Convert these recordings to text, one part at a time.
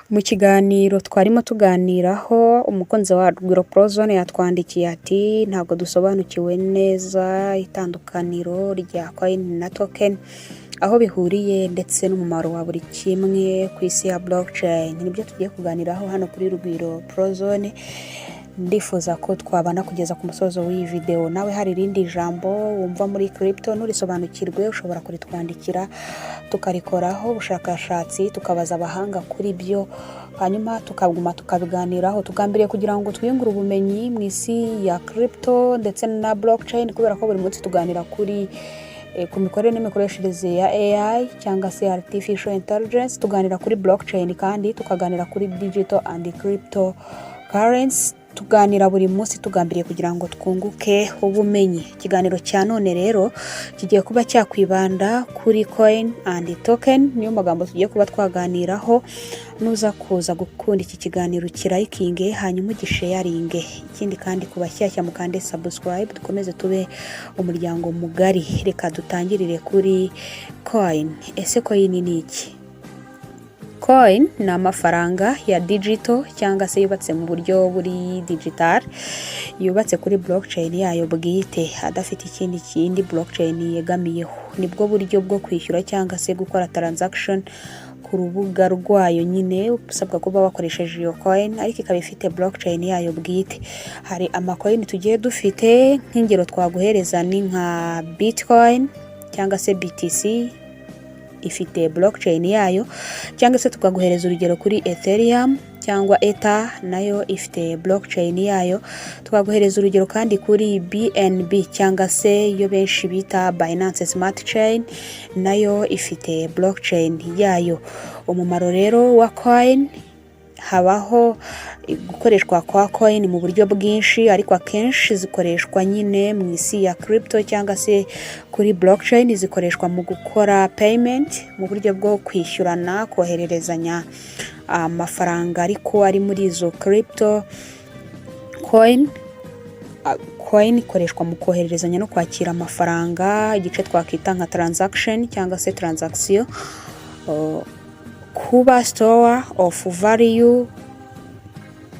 Mu kiganiro twarimo tuganiraho umukunzi wa RugwiroProZone yatwandikiye ati ntabwo dusobanukiwe neza itandukaniro rya coin na token aho bihuriye ndetse n'umumaro wa buri kimwe ku isi ya blockchain. Nibyo tugiye kuganiraho hano kuri RugwiroProZone. Ndifuza ko twabana kugeza ku musozo w'iyi video. Nawe hari irindi jambo wumva muri crypto nurisobanukirwe ushobora kuritwandikira tukarikoraho ubushakashatsi tukabaza abahanga kuri byo, hanyuma tukaguma tukabiganiraho tugambiriye kugira ngo twiyungure ubumenyi mu isi ya crypto ndetse na blockchain, kubera ko buri munsi tuganira kuri ku mikorere n'imikoreshereze ya AI cyangwa se artificial intelligence, tuganira kuri blockchain kandi tukaganira kuri digital and crypto currency. Tuganira buri munsi tugambiriye kugira ngo twunguke ubumenyi. Ikiganiro cya none rero kigiye kuba cyakwibanda kuri coin and token, niyo magambo tugiye kuba twaganiraho. Nuza kuza gukunda iki kiganiro kirayikinge hanyuma ugisharinge. Ikindi kandi kubashyashya mukande subscribe, dukomeze tube umuryango mugari. Reka dutangirire kuri coin. Ese coin ni iki? Coin ni amafaranga ya digital cyangwa se yubatse mu buryo buri digital, yubatse kuri blockchain yayo bwite adafite ikindi blockchain yegamiyeho. Nibwo buryo bwo kwishyura cyangwa se gukora transaction ku rubuga rwayo nyine usabwa kuba wakoresheje iyo coin, ariko ikaba ifite blockchain yayo bwite. Hari amacoin tugiye dufite nk'ingero twaguhereza ni nka Bitcoin cyangwa se BTC ifite blockchain yayo, cyangwa se tukaguhereza urugero kuri Ethereum cyangwa Ether nayo ifite blockchain yayo. Tukaguhereza urugero kandi kuri BNB cyangwa se yo benshi bita Binance Smart Chain, nayo ifite blockchain yayo. Umumaro rero wa coin, habaho gukoreshwa kwa coin mu buryo bwinshi, ariko akenshi zikoreshwa nyine mu isi ya crypto cyangwa se kuri blockchain. Zikoreshwa mu gukora payment mu buryo bwo kwishyurana, kohererezanya amafaranga ariko ari muri izo crypto coin. Coin ikoreshwa mu kohererezanya no kwakira amafaranga, igice twakita nka transaction cyangwa se transaction. Kuba store of value,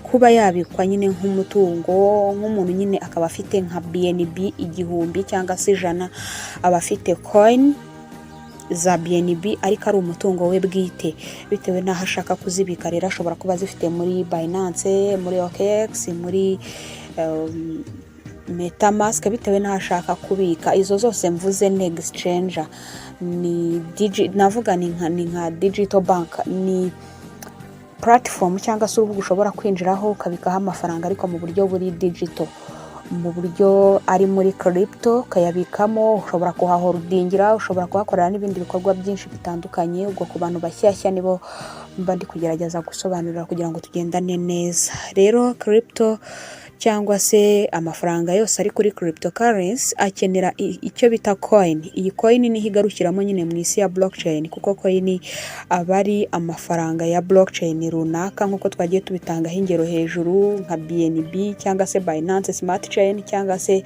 kuba yabikwa nyine nk'umutungo, nk'umuntu nyine akaba afite nka BNB 1000 cyangwa se 100, aba afite coin za BNB ariko ari umutungo we bwite, bitewe n'aho ashaka kuzibika. Rero ashobora kuba zifite muri Binance, muri OKX, muri MetaMask, bitewe n'aho ashaka kubika. Izo zose mvuze ni exchange, ni navuga ni nka digital bank, ni platform cyangwa se urubuga ushobora kwinjiraho ukabikaho amafaranga ariko mu buryo buri digital, mu buryo ari muri crypto kayabikamo. Ushobora kuhaholdingira, ushobora kuhakorera n'ibindi bikorwa byinshi bitandukanye. Ubwo ku bantu bashyashya nibo mba ndi kugerageza gusobanurira kugira ngo tugendane neza. Rero crypto cyangwa se amafaranga yose ari kuri cryptocurrency akenera icyo bita coin. Iyi coin ni higarukiramo nyine mu isi ya blockchain, kuko coin abari amafaranga ya blockchain runaka, nkuko twagiye tubitangaho ingero hejuru nka BNB cyangwa se Binance Smart Chain cyangwa se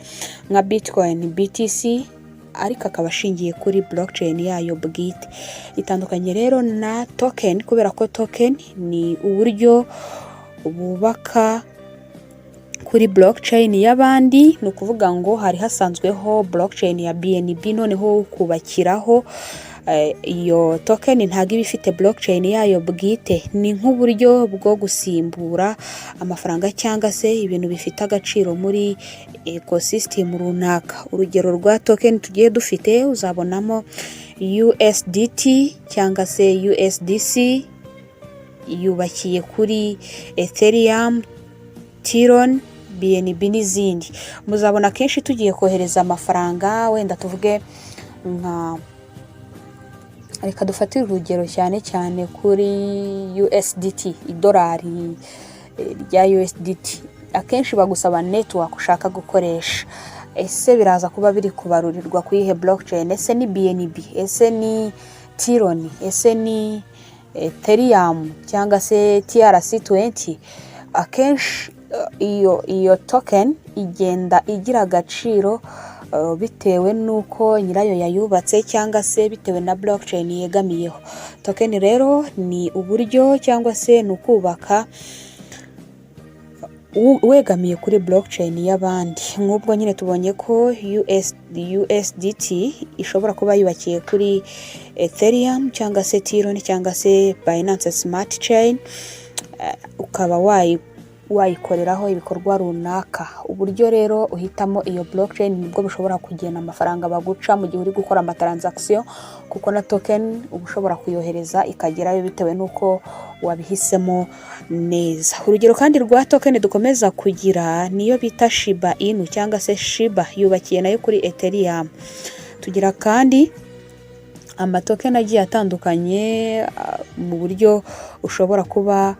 nka Bitcoin BTC, ariko akaba ashingiye kuri blockchain yayo bwite. Itandukanye rero na token, kubera ko token ni uburyo bubaka kuri blockchain y'abandi. Ni ukuvuga ngo hari hasanzweho blockchain ya BNB, noneho kubakiraho iyo token ntago iba ifite blockchain yayo bwite. Ni nk'uburyo bwo gusimbura amafaranga cyangwa se ibintu bifite agaciro muri ecosystem runaka. Urugero rwa token tugiye dufite uzabonamo USDT cyangwa se USDC, yubakiye kuri Ethereum, Tron, BNB n'izindi. Muzabona kenshi tugiye kohereza amafaranga, wenda tuvuge nka, reka dufatire urugero cyane kuri USDT, idolari rya USDT. Akenshi bagusaba network ushaka gukoresha. Ese biraza kuba biri kubarurirwa ku ihe blockchain? Ese ni BNB? Ese ni Tron? Ese ni Ethereum cyangwa se ERC-20? Akenshi iyo token igenda igira agaciro bitewe nuko nyirayo yayubatse cyangwa se bitewe na blockchain yegamiyeho. Token rero ni uburyo cyangwa se ni ukubaka wegamiye kuri blockchain y'abandi. Nk'ubwo nyine tubonye ko USDT ishobora kuba yubakiye kuri Ethereum cyangwa se Tron cyangwa se Binance Smart Chain, ukaba wayikoreraho ibikorwa runaka. Uburyo rero uhitamo iyo blockchain nibwo bushobora kugena amafaranga baguca mu gihe uri gukora amatransaction, kuko na token ushobora kuyohereza ikagerayo bitewe nuko wabihisemo neza. Urugero kandi rwa token dukomeza kugira niyo bita Shiba Inu cyangwa se Shiba, yubakiye nayo kuri Ethereum. Tugira kandi amatoken agiye atandukanye mu buryo ushobora kuba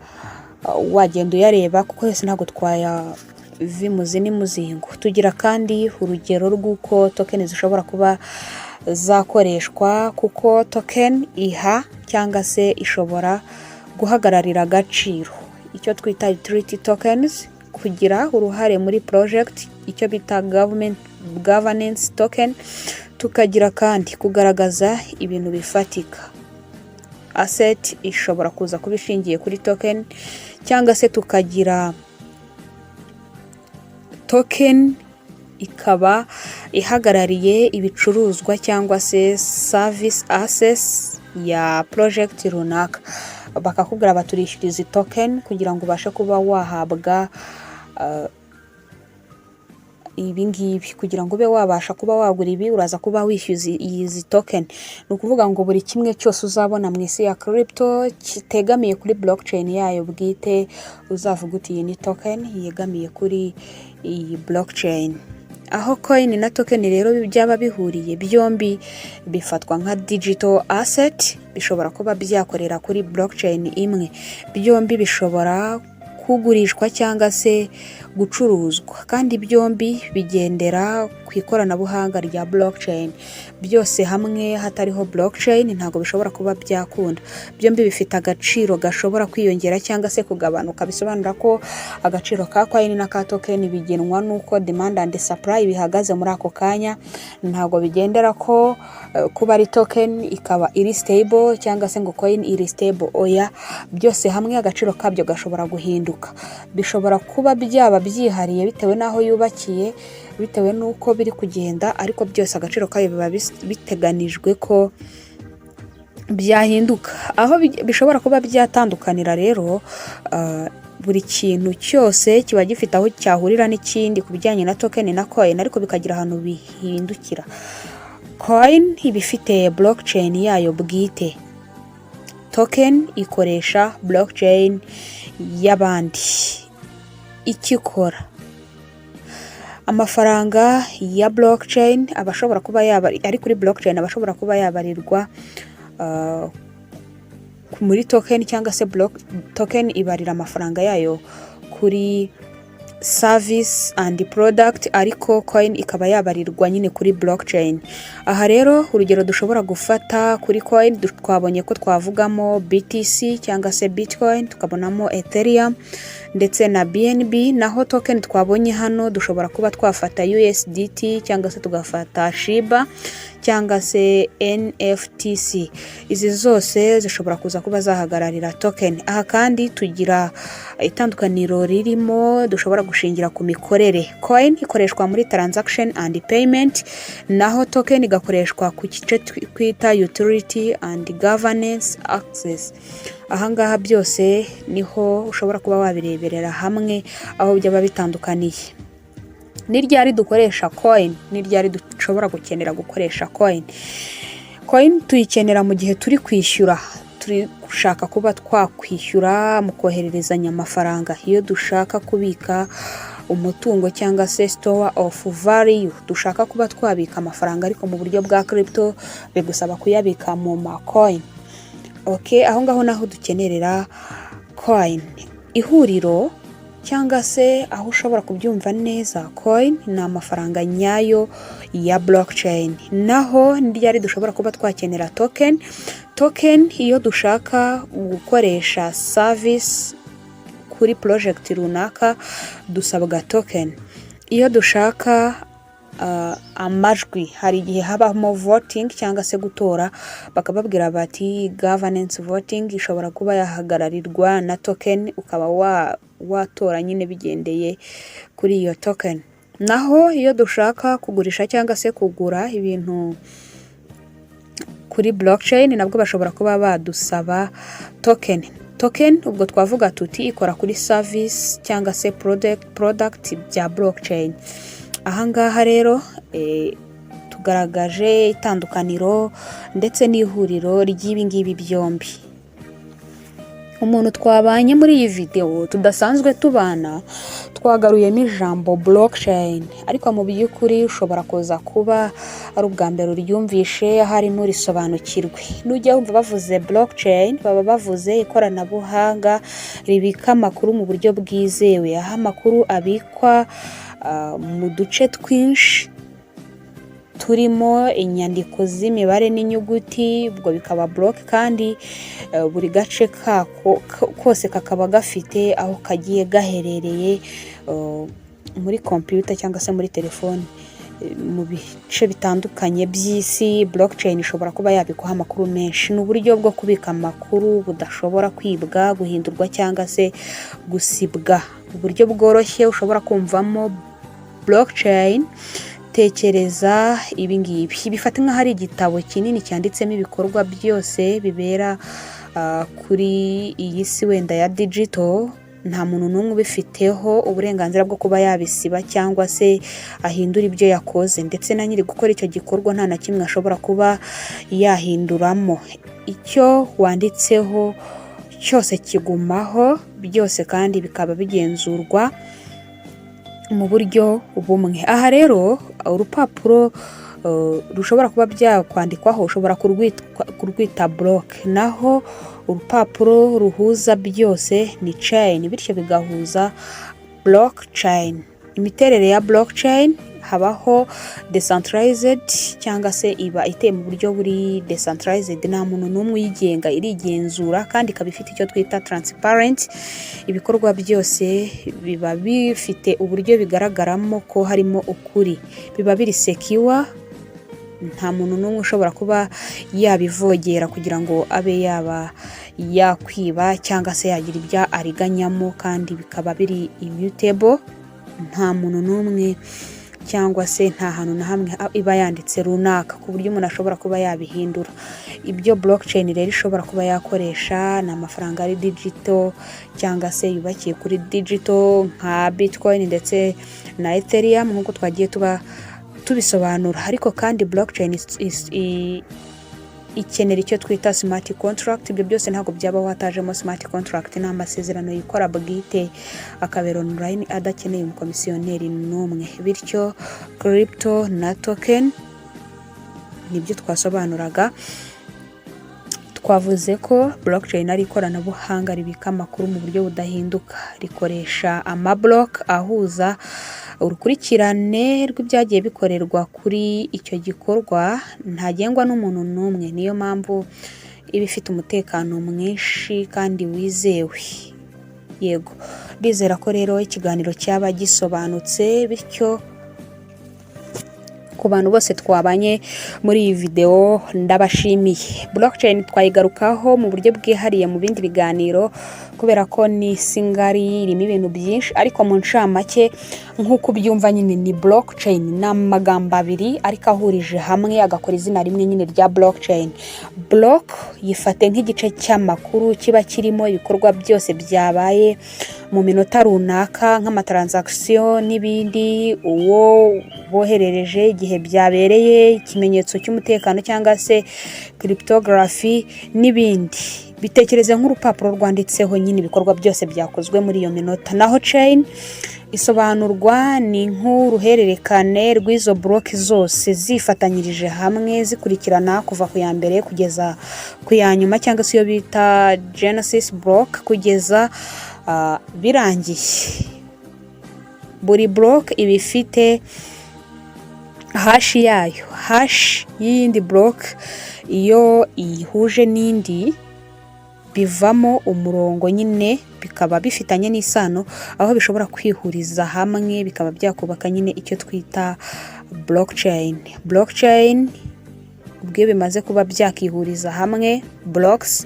wagenda uyareba, kuko yose ntabwo twayavimuzi n'imuzingo. Tugira kandi urugero rw'uko token zishobora kuba zakoreshwa, kuko token iha cyangwa se ishobora guhagararira agaciro, icyo twita utility tokens, kugira uruhare muri project, icyo bita governance token. Tukagira kandi kugaragaza ibintu bifatika, asset ishobora kuza kuba ishingiye kuri token, cyangwa se tukagira token ikaba ihagarariye ibicuruzwa cyangwa se service assets ya project runaka. Bakakubwira baturishyuriza token kugira ngo ubashe kuba wahabwa ibi ngibi. Kugira ngo ube wabasha kuba wagura ibi uraza kuba wishyuza izi token. Ni ukuvuga ngo buri kimwe cyose uzabona mu isi ya crypto kitegamiye kuri blockchain yayo bwite, uzavuga uti iyi ni token yegamiye kuri iyi blockchain. Aho coin na token rero byaba bihuriye, byombi bifatwa nka digital asset, bishobora kuba byakorera kuri blockchain imwe. Byombi bishobora kugurishwa cyangwa se gucuruzwa, kandi byombi bigendera ku ikoranabuhanga rya blockchain. Byose hamwe hatariho blockchain ntabwo bishobora kuba byakunda. Byombi bifite agaciro gashobora kwiyongera cyangwa se kugabanuka. Bisobanura ko agaciro ka coin na ka token bigenwa nuko demand and supply bihagaze muri ako kanya. Ntabwo bigendera ko kuba ari token ikaba iri stable cyangwa se ngo coin iri stable. Oya, byose hamwe agaciro kabyo gashobora guhinduka. Bishobora kuba byaba byihariye bitewe naho yubakiye, bitewe nuko biri kugenda, ariko byose agaciro kayo biba biteganijwe ko byahinduka. Aho bishobora kuba byatandukanira rero, buri kintu cyose kiba gifite aho cyahurira n'ikindi ku bijyanye na token na coin, ariko bikagira ahantu bihindukira. Coin iba ifite blockchain yayo bwite, token ikoresha blockchain y'abandi. Ikikora amafaranga ya blockchain abashobora kuba ari kuri blockchain abashobora kuba yabarirwa muri token, cyangwa se token ibarira amafaranga yayo kuri service and product, ariko coin ikaba yabarirwa nyine kuri blockchain. Aha rero urugero dushobora gufata kuri coin, twabonye ko twavugamo BTC cyangwa se Bitcoin, tukabonamo Ethereum ndetse na BNB. Naho token twabonye hano dushobora kuba twafata USDT cyangwa se tugafata Shiba cyangwa se NFTC. Izi zose zishobora kuza kuba zahagararira token. Aha kandi tugira itandukaniro ririmo dushobora gushingira ku mikorere. Coin ikoreshwa muri transaction and payment, naho token igakoreshwa ku gice twita utility and governance access. Ahangaha byose niho ushobora kuba wabireberera hamwe aho byaba bitandukaniye. Ni ryari dukoresha coin, ni ryari dushobora gukenera gukoresha coin. Coin tuyikenera mu gihe turi kwishyura, turi gushaka kuba twakwishyura mu kohererezanya amafaranga. Iyo dushaka kubika umutungo cyangwa se store of value, dushaka kuba twabika amafaranga ariko mu buryo bwa crypto, bigusaba kuyabika mu coin. Okay, aho ngaho naho dukenerera coin. Ihuriro cyangwa se aho ushobora kubyumva neza, coin ni amafaranga nyayo ya blockchain. Naho ryari dushobora kuba twakenera token. Token iyo dushaka gukoresha service kuri project runaka dusabwa token. Iyo dushaka amajwi. Hari igihe habamo voting cyangwa se gutora, bakababwira bati governance voting ishobora kuba yahagararirwa na token, ukaba watora nyine bigendeye kuri iyo token. Naho iyo dushaka kugurisha cyangwa se kugura ibintu kuri blockchain, nabwo bashobora kuba badusaba token. Token ubwo twavuga tuti ikora kuri service cyangwa se product bya blockchain. Ahangaha rero tugaragaje itandukaniro ndetse n'ihuriro ry'ibi ngibi byombi. Umuntu twabanye muri iyi video tudasanzwe tubana, twagaruyemo ijambo blockchain, ariko mu by'ukuri ushobora kuza kuba ari ubwa mbere uryumvishe, harimo risobanukirwe. Nujya wumva bavuze blockchain, baba bavuze ikoranabuhanga ribika amakuru mu buryo bwizewe, aho amakuru abikwa mu duce twinshi turimo inyandiko z'imibare n'inyuguti, ubwo bikaba block, kandi buri gace kako kose kakaba gafite aho kagiye gaherereye muri computer cyangwa se muri telefone mu bice bitandukanye by'isi. Blockchain ishobora kuba yabikwaho amakuru menshi. Ni uburyo bwo kubika amakuru budashobora kwibwa, guhindurwa cyangwa se gusibwa. Uburyo bworoshye ushobora kumvamo blockchain. Tekereza ibi ngibi, bifata nk'aho ari igitabo kinini cyanditsemo ibikorwa byose bibera kuri iyi si wenda ya digital. Nta muntu n'umwe ubifiteho uburenganzira bwo kuba yabisiba cyangwa se ahindura ibyo yakoze, ndetse na nyiri gukora icyo gikorwa nta na kimwe ashobora kuba yahinduramo. Icyo wanditseho cyose kigumaho, byose kandi bikaba bigenzurwa mu buryo bumwe. Aha rero urupapuro rushobora kuba byakwandikwaho ushobora kurwita block, naho urupapuro ruhuza byose ni chain, bityo bigahuza blockchain. Imiterere ya blockchain, habaho decentralized cyangwa se iba iteye mu buryo buri decentralized, nta muntu n'umwe uyigenga, irigenzura kandi ikaba ifite icyo twita transparent. Ibikorwa byose biba bifite uburyo bigaragaramo ko harimo ukuri, biba biri secure, nta muntu n'umwe ushobora kuba yabivogera kugira ngo abe yaba yakwiba cyangwa se yagira ibya ariganyamo, kandi bikaba biri immutable. Nta muntu n'umwe cyangwa se nta hantu na hamwe iba yanditse runaka ku buryo umuntu ashobora kuba yabihindura. Ibyo blockchain rero ishobora kuba yakoresha ni amafaranga ari digital cyangwa se yubakiye kuri digital nka Bitcoin ndetse na Ethereum nk'uko twagiye tubisobanura. Ariko kandi blockchain ikenera icyo twita smart contract. Ibyo byose ntabwo byaba watajemo smart contract, ni amasezerano yikora bwite akabera online adakeneye umukomisiyoneri n'umwe. Bityo crypto na token nibyo twasobanuraga. Twavuze ko blockchain ari ikoranabuhanga ribika amakuru mu buryo budahinduka, rikoresha amablock ahuza urukurikirane rw'ibyagiye bikorerwa kuri icyo gikorwa, ntagengwa n'umuntu n'umwe. Niyo mpamvu iba ifite umutekano mwinshi kandi wizewe. Yego, ndizera ko rero ikiganiro cyaba gisobanutse, bityo ku bantu bose twabanye muri iyi video ndabashimiye. Blockchain twayigarukaho mu buryo bwihariye mu bindi biganiro kubera ko ni singari, irimo ibintu byinshi, ariko mu ncamake nk'uko byumva nyine ni blockchain, n'amagambo abiri ariko ahurije hamwe agakora izina rimwe nyine rya blockchain. Block yifate nk'igice cy'amakuru kiba kirimo ibikorwa byose byabaye mu minota runaka, nk'amatransaction n'ibindi, uwo boherereje, igihe byabereye, ikimenyetso cy'umutekano cyangwa se cryptography n'ibindi. Bitekereze nk'urupapuro rwanditseho nyine ibikorwa byose byakozwe muri iyo minota. Naho chain isobanurwa ni nk'uruhererekane rw'izo block zose zifatanyirije hamwe zikurikirana kuva ku ya mbere kugeza ku ya nyuma, cyangwa se iyo bita genesis block, kugeza birangiye. Buri block iba ifite hash yayo. Hash y'iyindi block iyo ihuje n'indi bivamo umurongo nyine, bikaba bifitanye n'isano aho bishobora kwihuriza hamwe bikaba byakubaka nyine icyo twita blockchain. Ubwo bimaze kuba byakihuriza hamwe blocks,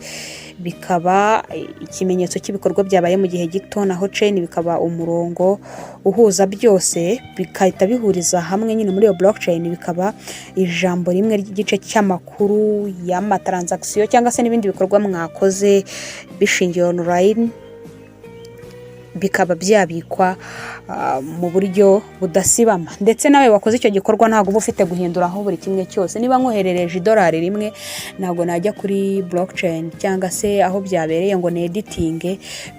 bikaba ikimenyetso cy'ibikorwa byabaye mu gihe gito, naho chain bikaba umurongo uhuza byose, bikahita bihuriza hamwe nyine muri iyo blockchain, bikaba ijambo rimwe ry'igice cy'amakuru y'amatransaction cyangwa se n'ibindi bikorwa mwakoze bishingiye online, bikaba byabikwa mu buryo budasibama. Ndetse nawe wakoze icyo gikorwa ntabwo uba ufite guhinduraho buri kimwe cyose. Niba nkoherereje $1 rimwe, ntabwo najya kuri blockchain cyangwa se aho byabereye ngo ne editing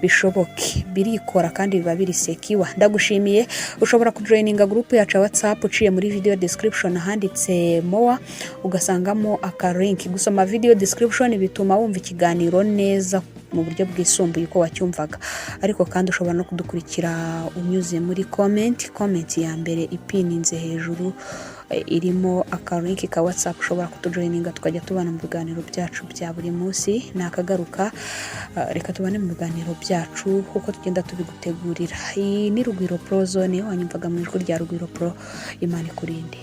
bishoboke, birikora kandi biba biri secure. Ndagushimiye. Ushobora kujoininga group yacu WhatsApp uciye muri video description handitse more, ugasangamo aka link. Gusoma video description bituma wumva ikiganiro neza mu buryo bwisumbuye uko wacyumvaga, ariko kandi ushobora no kudukurikira unyuze muri comment ya mbere ipininze hejuru, irimo aka link ka WhatsApp. Ushobora kutujoininga tukajya tubana mu biganiro byacu bya buri munsi. Nakagaruka, reka tubane mu biganiro byacu uko tugenda tubigutegurira. Iyi ni RugwiroProZone, wanyumvaga mu ijwi rya RugwiroPro. Imana ikurinde.